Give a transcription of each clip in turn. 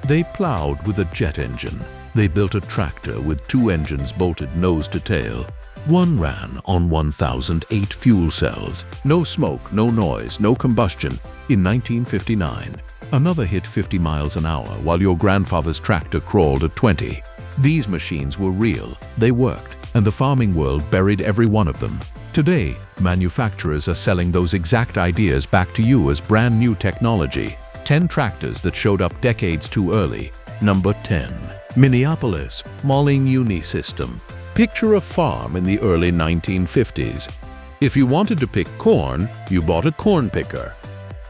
They plowed with a jet engine. They built a tractor with 2 engines bolted nose to tail. One ran on 1008 fuel cells. No smoke, no noise, no combustion in 1959. Another hit 50 miles an hour while your grandfather's tractor crawled at 20. These machines were real, they worked, and the farming world buried every one of them. Today, manufacturers are selling those exact ideas back to you as brand new technology. 10 tractors that showed up decades too early. Number 10. Minneapolis-Moline Uni-System. Picture a farm in the early 1950s. If you wanted to pick corn, you bought a corn picker.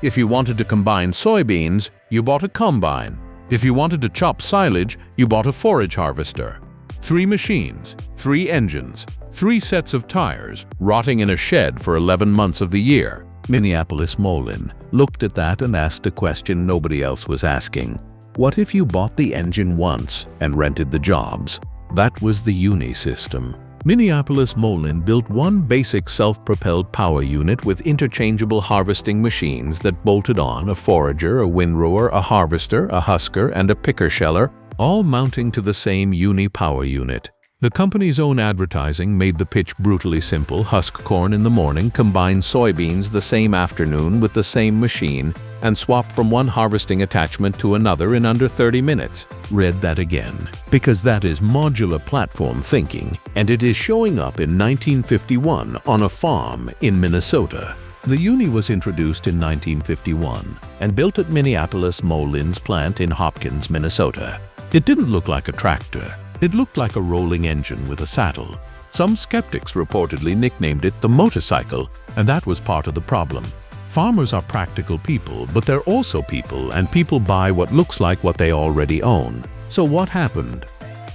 If you wanted to combine soybeans, you bought a combine. If you wanted to chop silage, you bought a forage harvester. 3 machines, 3 engines, 3 sets of tires, rotting in a shed for 11 months of the year. Minneapolis-Moline looked at that and asked a question nobody else was asking. What if you bought the engine once and rented the jobs? That was the Uni-System. Minneapolis-Moline built one basic self-propelled power unit with interchangeable harvesting machines that bolted on a forager, a windrower, a harvester, a husker, and a picker sheller, all mounting to the same Uni power unit. The company's own advertising made the pitch brutally simple: husk corn in the morning, combine soybeans the same afternoon with the same machine, and swap from one harvesting attachment to another in under 30 minutes. Read that again, because that is modular platform thinking, and it is showing up in 1951 on a farm in Minnesota. The Uni was introduced in 1951 and built at Minneapolis-Moline's plant in Hopkins, Minnesota. It didn't look like a tractor. It looked like a rolling engine with a saddle. Some skeptics reportedly nicknamed it the motorcycle, and that was part of the problem. Farmers are practical people, but they're also people, and people buy what looks like what they already own. So what happened?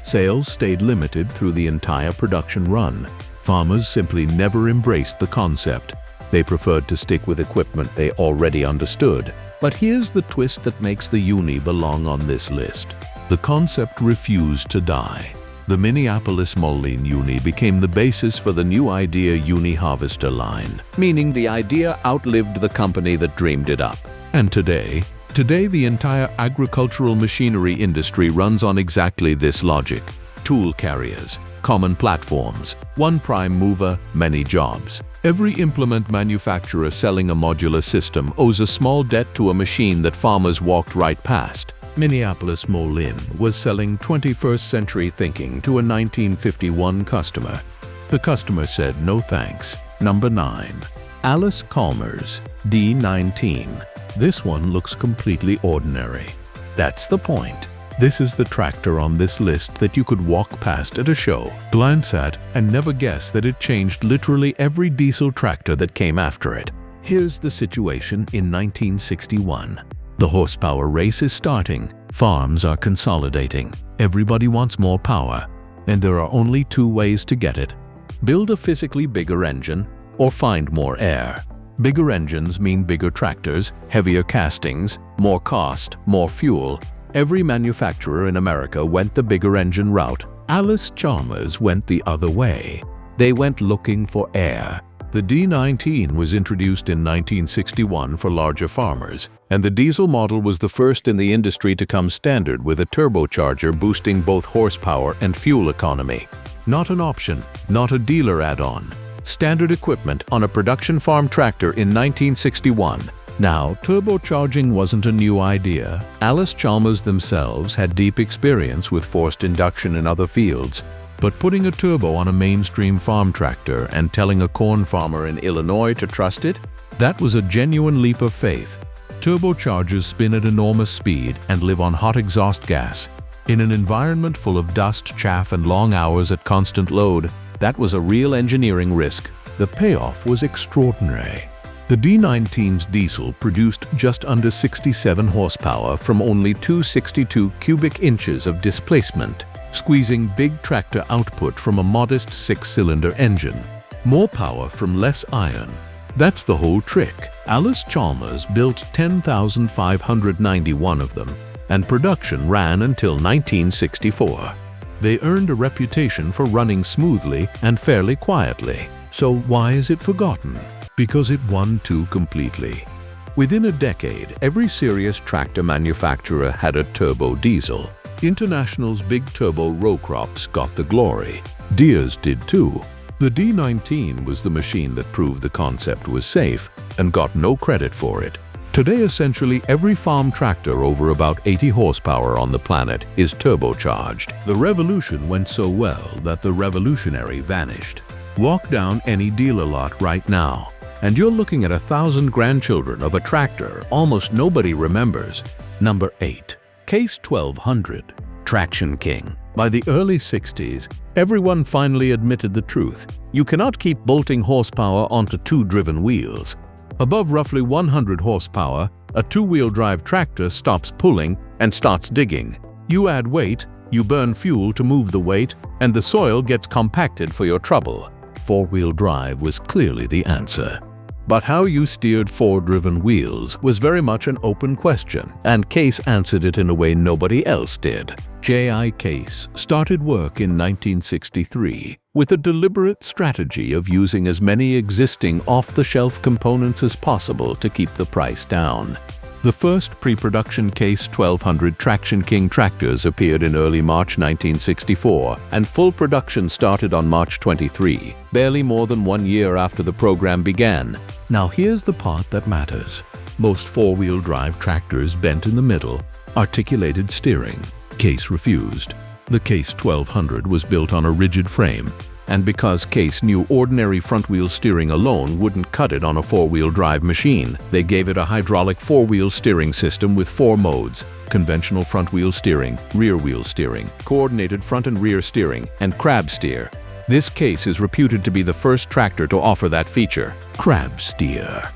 Sales stayed limited through the entire production run. Farmers simply never embraced the concept. They preferred to stick with equipment they already understood. But here's the twist that makes the Uni belong on this list. The concept refused to die. The Minneapolis-Moline Uni became the basis for the new idea Uni Harvester line, meaning the idea outlived the company that dreamed it up. And today the entire agricultural machinery industry runs on exactly this logic. Tool carriers, common platforms, one prime mover, many jobs. Every implement manufacturer selling a modular system owes a small debt to a machine that farmers walked right past. Minneapolis-Moline was selling 21st century thinking to a 1951 customer. The customer said no thanks. Number 9. Allis-Chalmers D19. This one looks completely ordinary. That's the point. This is the tractor on this list that you could walk past at a show, glance at, and never guess that it changed literally every diesel tractor that came after it. Here's the situation in 1961. The horsepower race is starting. Farms are consolidating. Everybody wants more power, and there are only 2 ways to get it. Build a physically bigger engine or find more air. Bigger engines mean bigger tractors, heavier castings, more cost, more fuel. Every manufacturer in America went the bigger engine route. Allis-Chalmers went the other way. They went looking for air. The D19 was introduced in 1961 for larger farmers, and the diesel model was the first in the industry to come standard with a turbocharger boosting both horsepower and fuel economy. Not an option, not a dealer add-on. Standard equipment on a production farm tractor in 1961. Now, turbocharging wasn't a new idea. Allis-Chalmers themselves had deep experience with forced induction in other fields. But putting a turbo on a mainstream farm tractor and telling a corn farmer in Illinois to trust it, that was a genuine leap of faith. Turbochargers spin at enormous speed and live on hot exhaust gas. In an environment full of dust, chaff, and long hours at constant load, that was a real engineering risk. The payoff was extraordinary. The D19's diesel produced just under 67 horsepower from only 262 cubic inches of displacement, squeezing big tractor output from a modest 6-cylinder engine. More power from less iron. That's the whole trick. Allis-Chalmers built 10,591 of them, and production ran until 1964. They earned a reputation for running smoothly and fairly quietly. So why is it forgotten? Because it won too completely. Within a decade, every serious tractor manufacturer had a turbo diesel. International's big turbo row crops got the glory. Deere's did too. The D19 was the machine that proved the concept was safe and got no credit for it. Today, essentially every farm tractor over about 80 horsepower on the planet is turbocharged. The revolution went so well that the revolutionary vanished. Walk down any dealer lot right now, and you're looking at 1,000 grandchildren of a tractor almost nobody remembers. Number 8. Case 1200. Traction King. By the early 60s, everyone finally admitted the truth. You cannot keep bolting horsepower onto two driven wheels. Above roughly 100 horsepower, a two-wheel drive tractor stops pulling and starts digging. You add weight, you burn fuel to move the weight, and the soil gets compacted for your trouble. Four-wheel drive was clearly the answer. But how you steered four-driven wheels was very much an open question, and Case answered it in a way nobody else did. J.I. Case started work in 1963 with a deliberate strategy of using as many existing off-the-shelf components as possible to keep the price down. The first pre-production Case 1200 Traction King tractors appeared in early March 1964, and full production started on March 23, barely more than 1 year after the program began. Now here's the part that matters. Most four-wheel drive tractors bent in the middle, articulated steering. Case refused. The Case 1200 was built on a rigid frame, and because Case knew ordinary front-wheel steering alone wouldn't cut it on a four-wheel drive machine, they gave it a hydraulic four-wheel steering system with 4 modes: conventional front-wheel steering, rear-wheel steering, coordinated front and rear steering, and crab steer. This Case is reputed to be the first tractor to offer that feature, crab steer.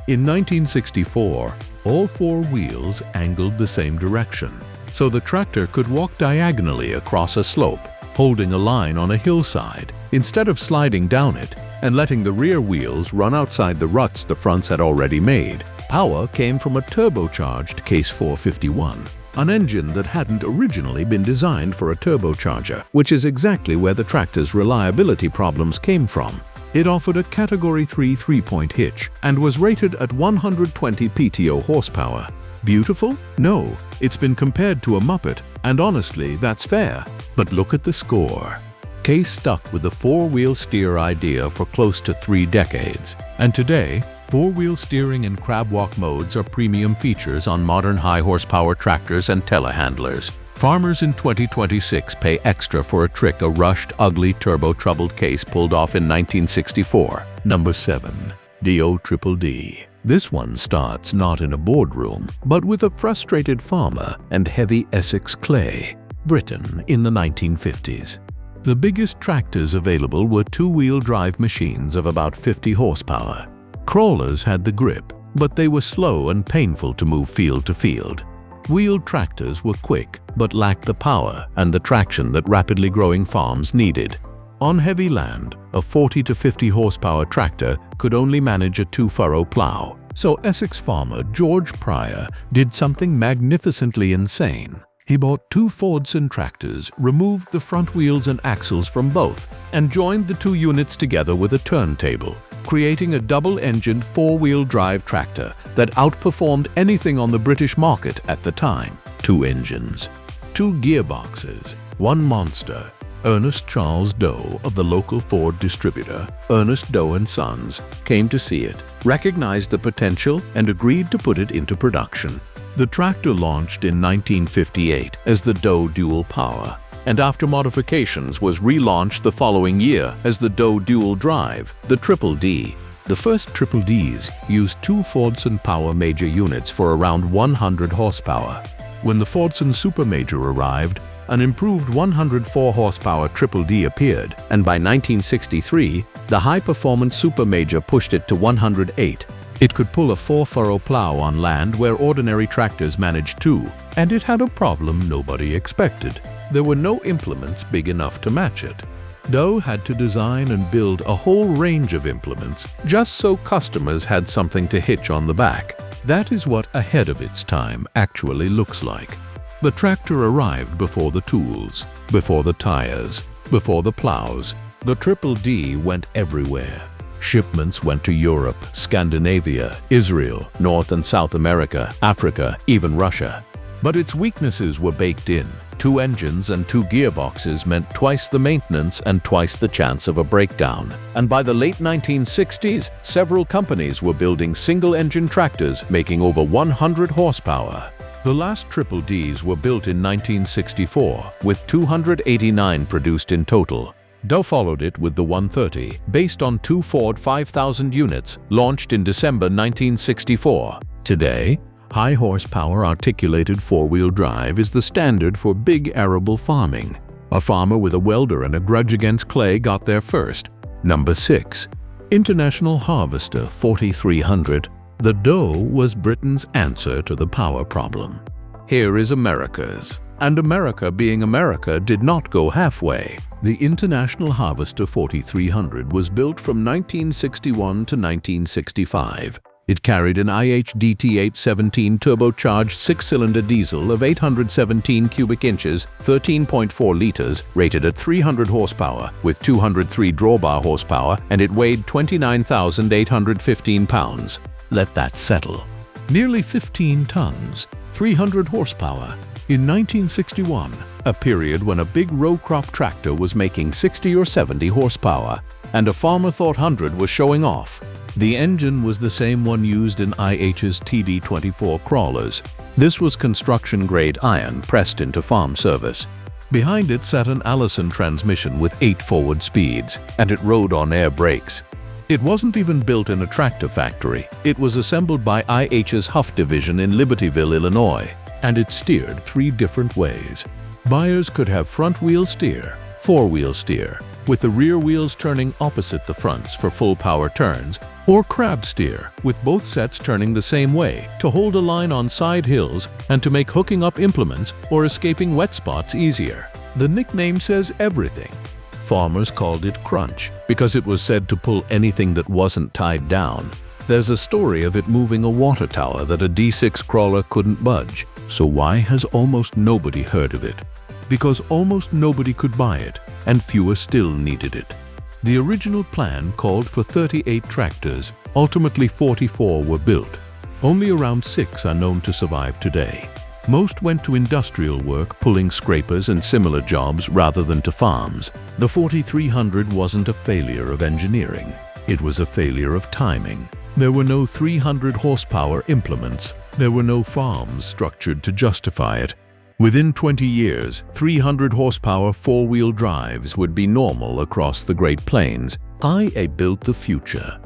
In 1964, all 4 wheels angled the same direction, so the tractor could walk diagonally across a slope, holding a line on a hillside, instead of sliding down it and letting the rear wheels run outside the ruts the fronts had already made. Power came from a turbocharged Case 451, an engine that hadn't originally been designed for a turbocharger, which is exactly where the tractor's reliability problems came from. It offered a Category 3 3-point hitch and was rated at 120 PTO horsepower. Beautiful? No, it's been compared to a Muppet, and honestly, that's fair. But look at the score. Case stuck with the four-wheel steer idea for close to 3 decades, and today, four-wheel steering and crab walk modes are premium features on modern high-horsepower tractors and telehandlers. Farmers in 2026 pay extra for a trick a rushed, ugly, turbo-troubled Case pulled off in 1964. Number 7. Doe Triple-D. This one starts not in a boardroom, but with a frustrated farmer and heavy Essex clay. Britain in the 1950s. The biggest tractors available were two-wheel drive machines of about 50 horsepower. Crawlers had the grip, but they were slow and painful to move field to field. Wheeled tractors were quick, but lacked the power and the traction that rapidly growing farms needed. On heavy land, a 40 to 50 horsepower tractor could only manage a 2-furrow plow, so Essex farmer George Pryor did something magnificently insane. He bought 2 Fordson tractors, removed the front wheels and axles from both, and joined the 2 units together with a turntable, creating a double-engined 4-wheel drive tractor that outperformed anything on the British market at the time. 2 engines, 2 gearboxes, 1 monster. Ernest Charles Doe of the local Ford distributor, Ernest Doe & Sons, came to see it, recognized the potential, and agreed to put it into production. The tractor launched in 1958 as the Doe Dual Power, and after modifications was relaunched the following year as the Doe Dual Drive, the Triple-D. The first Triple-Ds used 2 Fordson Power Major units for around 100 horsepower. When the Fordson Super Major arrived, an improved 104 horsepower Triple-D appeared, and by 1963, the high-performance Super Major pushed it to 108. It could pull a 4-furrow plow on land where ordinary tractors managed 2, and it had a problem nobody expected. There were no implements big enough to match it. Doe had to design and build a whole range of implements just so customers had something to hitch on the back. That is what ahead of its time actually looks like. The tractor arrived before the tools, before the tires, before the plows. The Triple-D went everywhere. Shipments went to Europe, Scandinavia, Israel, North and South America, Africa, even Russia. But its weaknesses were baked in. 2 engines and 2 gearboxes meant twice the maintenance and twice the chance of a breakdown. And by the late 1960s, several companies were building single-engine tractors making over 100 horsepower. The last Triple-Ds were built in 1964, with 289 produced in total. Doe followed it with the 130, based on 2 Ford 5000 units, launched in December 1964. Today, high horsepower articulated 4-wheel drive is the standard for big arable farming. A farmer with a welder and a grudge against clay got there first. Number 6. International Harvester 4300. The Doe was Britain's answer to the power problem. Here is America's. And America, being America, did not go halfway. The International Harvester 4300 was built from 1961 to 1965. It carried an IHDT-817 turbocharged 6-cylinder diesel of 817 cubic inches, 13.4 liters, rated at 300 horsepower, with 203 drawbar horsepower, and it weighed 29,815 pounds. Let that settle. Nearly 15 tons, 300 horsepower. In 1961, a period when a big row crop tractor was making 60 or 70 horsepower, and a farmer thought 100 was showing off. The engine was the same one used in IH's TD24 crawlers. This was construction-grade iron pressed into farm service. Behind it sat an Allison transmission with 8 forward speeds, and it rode on air brakes. It wasn't even built in a tractor factory. It was assembled by IH's Huff division in Libertyville, Illinois, and it steered 3 different ways. Buyers could have front-wheel steer, 4-wheel steer, with the rear wheels turning opposite the fronts for full power turns, or crab steer, with both sets turning the same way to hold a line on side hills and to make hooking up implements or escaping wet spots easier. The nickname says everything. Farmers called it Crunch because it was said to pull anything that wasn't tied down. There's a story of it moving a water tower that a D6 crawler couldn't budge. So why has almost nobody heard of it? Because almost nobody could buy it, and fewer still needed it. The original plan called for 38 tractors. Ultimately 44 were built. Only around 6 are known to survive today. Most went to industrial work, pulling scrapers and similar jobs rather than to farms. The 4300 wasn't a failure of engineering. It was a failure of timing. There were no 300 horsepower implements. There were no farms structured to justify it. Within 20 years, 300 horsepower 4-wheel drives would be normal across the Great Plains. IA built the future,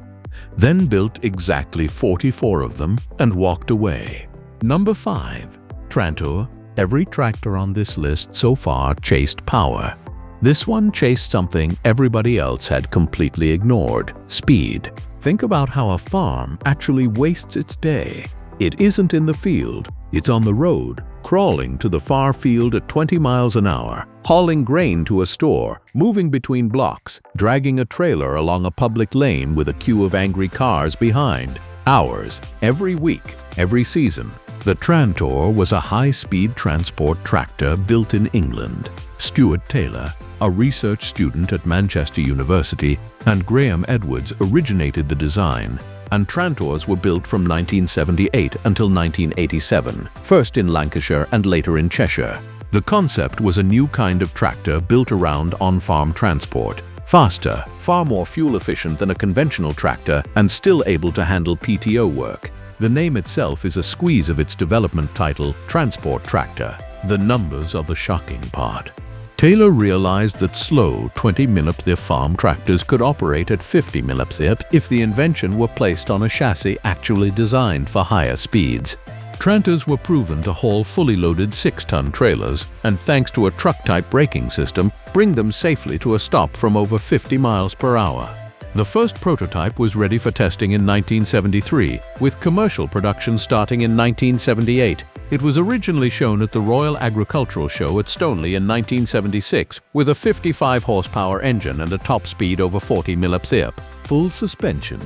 then built exactly 44 of them and walked away. Number 5. Trantor. Every tractor on this list so far chased power. This one chased something everybody else had completely ignored: speed. Think about how a farm actually wastes its day. It isn't in the field, it's on the road, crawling to the far field at 20 miles an hour, hauling grain to a store, moving between blocks, dragging a trailer along a public lane with a queue of angry cars behind. Hours, every week, every season. The Trantor was a high-speed transport tractor built in England. Stuart Taylor, a research student at Manchester University, and Graham Edwards originated the design, and Trantors were built from 1978 until 1987, first in Lancashire and later in Cheshire. The concept was a new kind of tractor built around on-farm transport. Faster, far more fuel-efficient than a conventional tractor, and still able to handle PTO work. The name itself is a squeeze of its development title, Transport Tractor. The numbers are the shocking part. Taylor realized that slow 20 millipsif farm tractors could operate at 50 millipsif if the invention were placed on a chassis actually designed for higher speeds. Trantors were proven to haul fully loaded 6-ton trailers, and thanks to a truck-type braking system, bring them safely to a stop from over 50 miles per hour. The first prototype was ready for testing in 1973, with commercial production starting in 1978. It was originally shown at the Royal Agricultural Show at Stoneleigh in 1976, with a 55 horsepower engine and a top speed over 40 millipsif. Full suspension,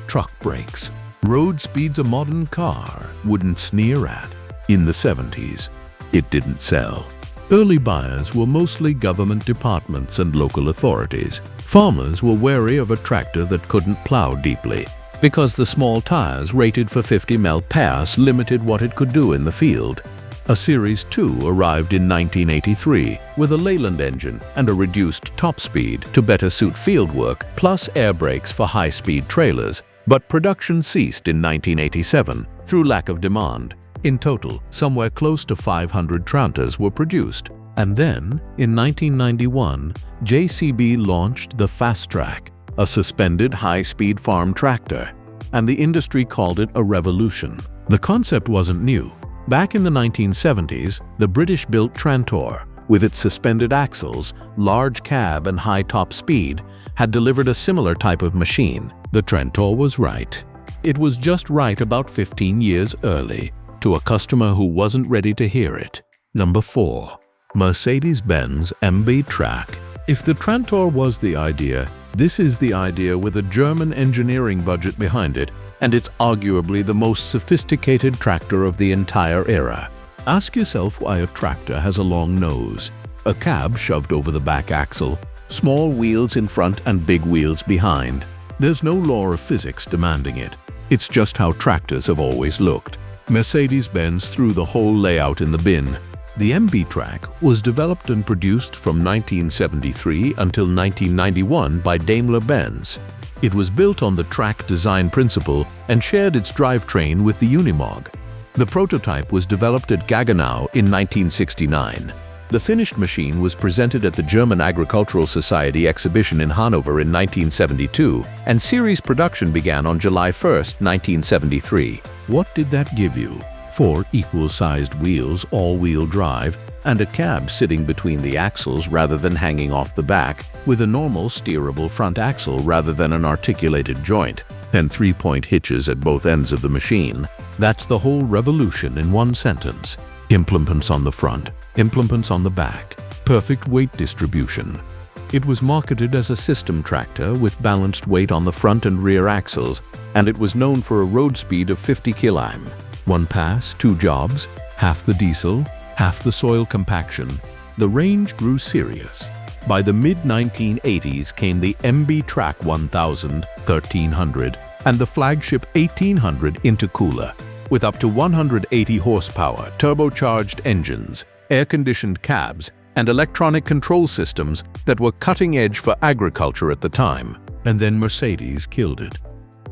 truck brakes, road speeds a modern car wouldn't sneer at. In the 70s, it didn't sell. Early buyers were mostly government departments and local authorities. Farmers were wary of a tractor that couldn't plow deeply, because the small tires rated for 50 mph limited what it could do in the field. A Series 2 arrived in 1983 with a Leyland engine and a reduced top speed to better suit field work, plus air brakes for high-speed trailers, but production ceased in 1987 through lack of demand. In total, somewhere close to 500 Trantors were produced. And then, in 1991, JCB launched the Fast Track, a suspended high-speed farm tractor, and the industry called it a revolution. The concept wasn't new. Back in the 1970s, the British built Trantor, with its suspended axles, large cab and high top speed, had delivered a similar type of machine. The Trantor was right. It was just right about 15 years early, to a customer who wasn't ready to hear it. Number 4. Mercedes-Benz MB-trac. If the Trantor was the idea, this is the idea with a German engineering budget behind it, and it's arguably the most sophisticated tractor of the entire era. Ask yourself why a tractor has a long nose, a cab shoved over the back axle, small wheels in front and big wheels behind. There's no law of physics demanding it. It's just how tractors have always looked. Mercedes-Benz threw the whole layout in the bin. The MB-trac was developed and produced from 1973 until 1991 by Daimler-Benz. It was built on the track design principle and shared its drivetrain with the Unimog. The prototype was developed at Gaggenau in 1969. The finished machine was presented at the German Agricultural Society exhibition in Hanover in 1972, and series production began on July 1, 1973. What did that give you? 4 equal-sized wheels, all-wheel drive, and a cab sitting between the axles rather than hanging off the back, with a normal steerable front axle rather than an articulated joint, and 3-point hitches at both ends of the machine. That's the whole revolution in one sentence. Implements on the front, implements on the back, perfect weight distribution. It was marketed as a system tractor with balanced weight on the front and rear axles, and it was known for a road speed of 50 km. 1 pass, 2 jobs, half the diesel, half the soil compaction. The range grew serious. By the mid-1980s came the MB-trac 1000, 1300, and the flagship 1800 intercooler, with up to 180 horsepower, turbocharged engines, air-conditioned cabs, and electronic control systems that were cutting edge for agriculture at the time. And then Mercedes killed it.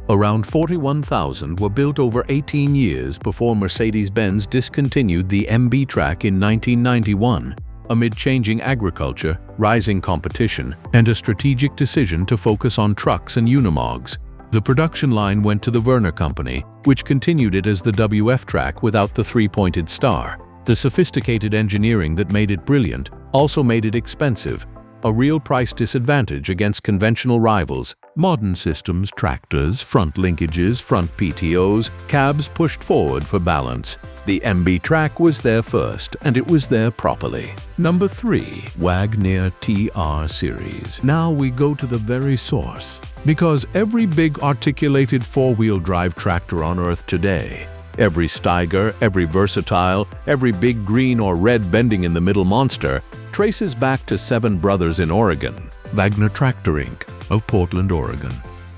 Around 41,000 were built over 18 years before Mercedes-Benz discontinued the MB-trac in 1991, amid changing agriculture, rising competition, and a strategic decision to focus on trucks and Unimogs. The production line went to the Werner Company, which continued it as the WF-trac without the 3-pointed star. The sophisticated engineering that made it brilliant also made it expensive, a real price disadvantage against conventional rivals. Modern systems, tractors, front linkages, front PTOs, cabs pushed forward for balance. The MB-trac was there first, and it was there properly. Number 3. Wagner TR Series. Now we go to the very source. Because every big articulated 4-wheel drive tractor on Earth today, every Steiger, every Versatile, every big green or red bending in the middle monster, traces back to 7 brothers in Oregon. Wagner Tractor Inc. of Portland, Oregon,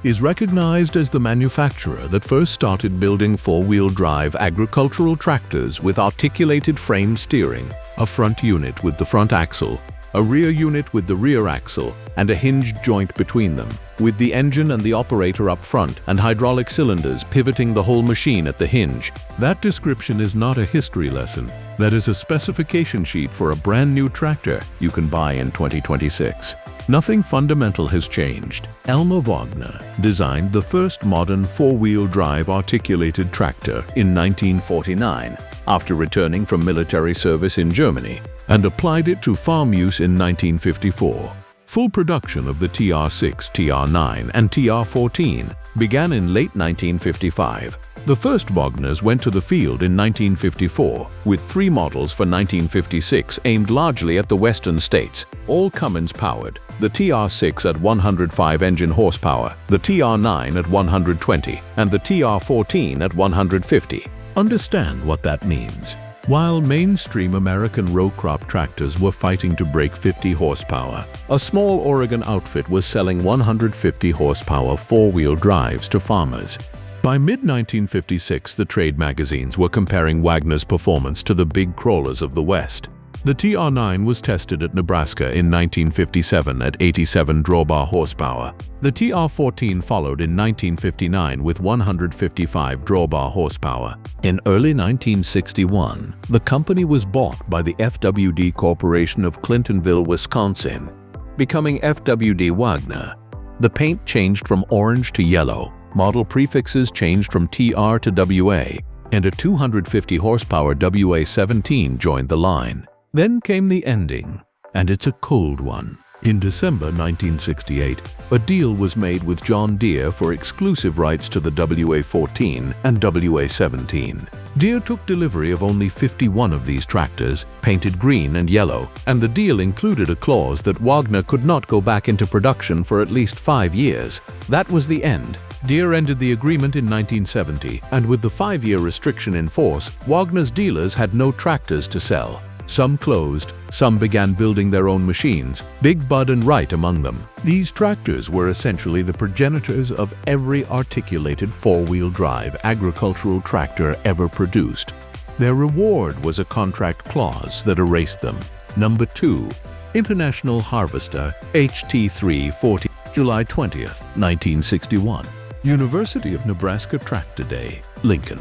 is recognized as the manufacturer that first started building 4-wheel drive agricultural tractors with articulated frame steering, a front unit with the front axle, a rear unit with the rear axle, and a hinged joint between them, with the engine and the operator up front and hydraulic cylinders pivoting the whole machine at the hinge. That description is not a history lesson. That is a specification sheet for a brand new tractor you can buy in 2026. Nothing fundamental has changed. Elmer Wagner designed the first modern 4-wheel drive articulated tractor in 1949 after returning from military service in Germany, and applied it to farm use in 1954. Full production of the TR6, TR9, and TR14 began in late 1955. The first Wagners went to the field in 1954, with 3 models for 1956 aimed largely at the western states, all Cummins-powered, the TR6 at 105 engine horsepower, the TR9 at 120, and the TR14 at 150. Understand what that means. While mainstream American row crop tractors were fighting to break 50 horsepower, a small Oregon outfit was selling 150 horsepower four-wheel drives to farmers. By mid-1956, the trade magazines were comparing Wagner's performance to the big crawlers of the West. The TR9 was tested at Nebraska in 1957 at 87 drawbar horsepower. The TR14 followed in 1959 with 155 drawbar horsepower. In early 1961, the company was bought by the FWD Corporation of Clintonville, Wisconsin, becoming FWD Wagner. The paint changed from orange to yellow, model prefixes changed from TR to WA, and a 250 horsepower WA17 joined the line. Then came the ending, and it's a cold one. In December 1968, a deal was made with John Deere for exclusive rights to the WA14 and WA17. Deere took delivery of only 51 of these tractors, painted green and yellow, and the deal included a clause that Wagner could not go back into production for at least 5 years. That was the end. Deere ended the agreement in 1970, and with the 5-year restriction in force, Wagner's dealers had no tractors to sell. Some closed, some began building their own machines, Big Bud and Wright among them. These tractors were essentially the progenitors of every articulated four-wheel drive agricultural tractor ever produced. Their reward was a contract clause that erased them. Number 2. International Harvester HT340, July 20th, 1961. University of Nebraska Tractor Day, Lincoln.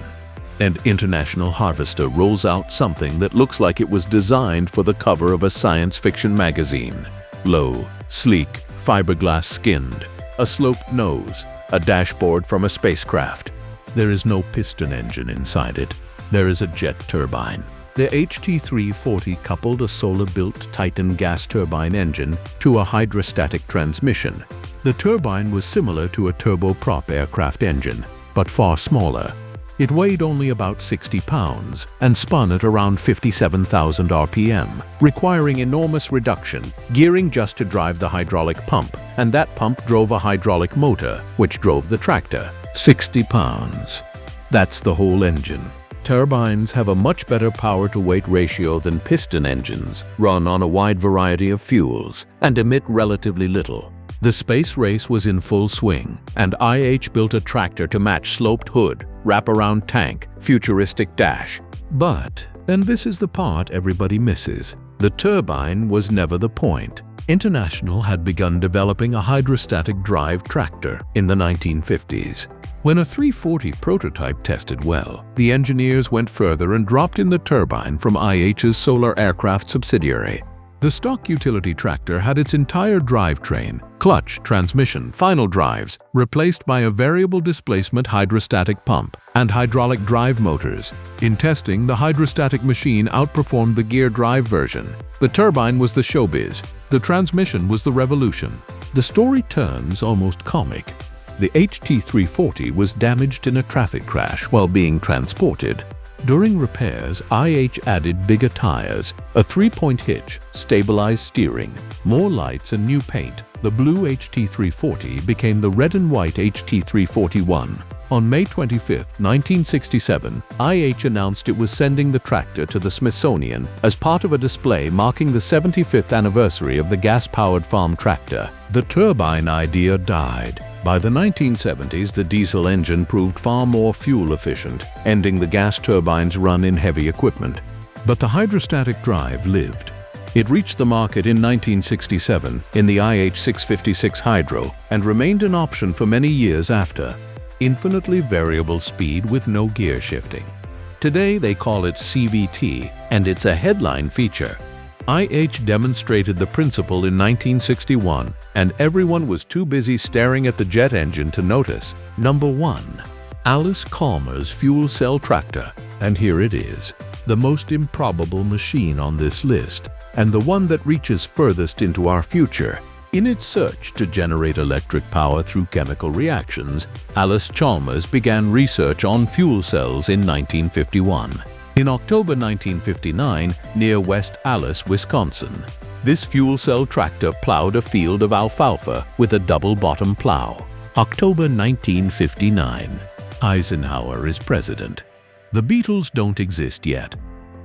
And International Harvester rolls out something that looks like it was designed for the cover of a science fiction magazine. Low, sleek, fiberglass skinned, a sloped nose, a dashboard from a spacecraft. There is no piston engine inside it. There is a jet turbine. The HT340 coupled a solar-built Titan gas turbine engine to a hydrostatic transmission. The turbine was similar to a turboprop aircraft engine, but far smaller. It weighed only about 60 pounds and spun at around 57,000 RPM, requiring enormous reduction, gearing just to drive the hydraulic pump, and that pump drove a hydraulic motor, which drove the tractor. 60 pounds. That's the whole engine. Turbines have a much better power-to-weight ratio than piston engines, run on a wide variety of fuels, and emit relatively little. The space race was in full swing, and IH built a tractor to match sloped hood, wraparound tank, futuristic dash. But, and this is the part everybody misses, the turbine was never the point. International had begun developing a hydrostatic drive tractor in the 1950s. When a 340 prototype tested well, the engineers went further and dropped in the turbine from IH's Solar Aircraft subsidiary. The stock utility tractor had its entire drivetrain, clutch, transmission, final drives, replaced by a variable displacement hydrostatic pump and hydraulic drive motors. In testing, the hydrostatic machine outperformed the gear drive version. The turbine was the showbiz. The transmission was the revolution. The story turns almost comic. The HT340 was damaged in a traffic crash while being transported. During repairs, IH added bigger tires, a 3-point hitch, stabilized steering, more lights and new paint. The blue HT340 became the red and white HT341. On May 25, 1967, IH announced it was sending the tractor to the Smithsonian as part of a display marking the 75th anniversary of the gas-powered farm tractor. The turbine idea died. By the 1970s, the diesel engine proved far more fuel efficient, ending the gas turbine's run in heavy equipment. But the hydrostatic drive lived. It reached the market in 1967 in the IH656 Hydro and remained an option for many years after. Infinitely variable speed with no gear shifting. Today they call it CVT, and it's a headline feature. IH demonstrated the principle in 1961, and everyone was too busy staring at the jet engine to notice. Number 1. Allis-Chalmers Fuel Cell Tractor. And here it is, the most improbable machine on this list, and the one that reaches furthest into our future. In its search to generate electric power through chemical reactions, Allis-Chalmers began research on fuel cells in 1951. In October 1959, near West Allis, Wisconsin, this fuel cell tractor plowed a field of alfalfa with a double-bottom plow. October 1959. Eisenhower is president. The Beatles don't exist yet.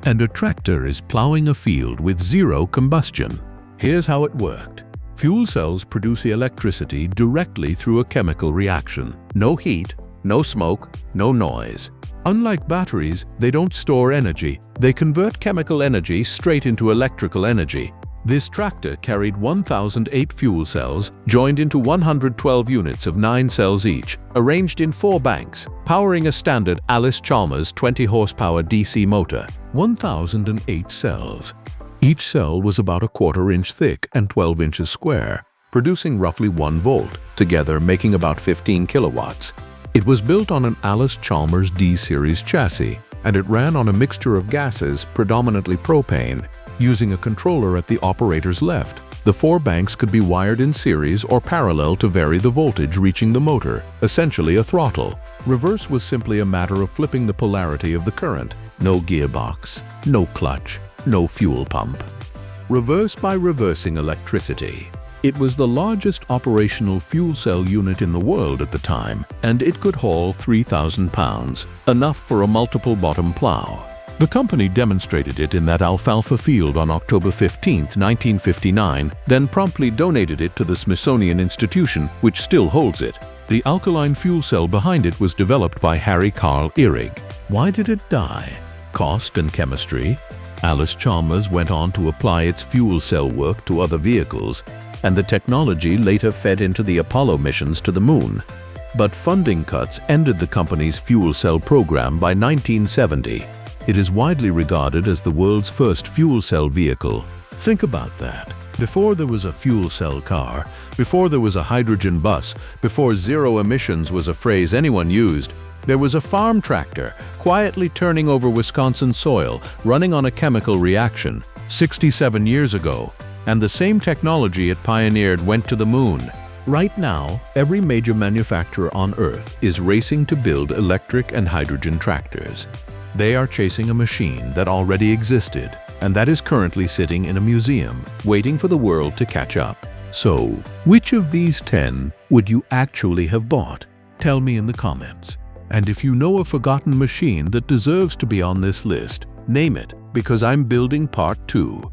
and a tractor is plowing a field with zero combustion. Here's how it worked. Fuel cells produce the electricity directly through a chemical reaction. No heat, no smoke, no noise. Unlike batteries, they don't store energy. They convert chemical energy straight into electrical energy. This tractor carried 1,008 fuel cells, joined into 112 units of 9 cells each, arranged in 4 banks, powering a standard Allis-Chalmers 20-horsepower DC motor. 1,008 cells. Each cell was about a 1/4 inch thick and 12 inches square, producing roughly 1 volt, together making about 15 kilowatts. It was built on an Allis-Chalmers D Series chassis, and it ran on a mixture of gases, predominantly propane. Using a controller at the operator's left, the 4 banks could be wired in series or parallel to vary the voltage reaching the motor, essentially a throttle. Reverse was simply a matter of flipping the polarity of the current. No gearbox, no clutch, no fuel pump. Reverse by reversing electricity. It was the largest operational fuel cell unit in the world at the time, and it could haul 3,000 pounds, enough for a multiple bottom plow. The company demonstrated it in that alfalfa field on October 15, 1959, then promptly donated it to the Smithsonian Institution, which still holds it. The alkaline fuel cell behind it was developed by Harry Carl Ihrig. Why did it die? Cost and chemistry? Allis-Chalmers went on to apply its fuel cell work to other vehicles, and the technology later fed into the Apollo missions to the moon. But funding cuts ended the company's fuel cell program by 1970. It is widely regarded as the world's first fuel cell vehicle. Think about that. Before there was a fuel cell car, before there was a hydrogen bus, before zero emissions was a phrase anyone used, there was a farm tractor quietly turning over Wisconsin soil, running on a chemical reaction, 67 years ago. And the same technology it pioneered went to the moon. Right now, every major manufacturer on Earth is racing to build electric and hydrogen tractors. They are chasing a machine that already existed, and that is currently sitting in a museum, waiting for the world to catch up. So, which of these 10 would you actually have bought? Tell me in the comments. And if you know a forgotten machine that deserves to be on this list, name it, because I'm building part 2.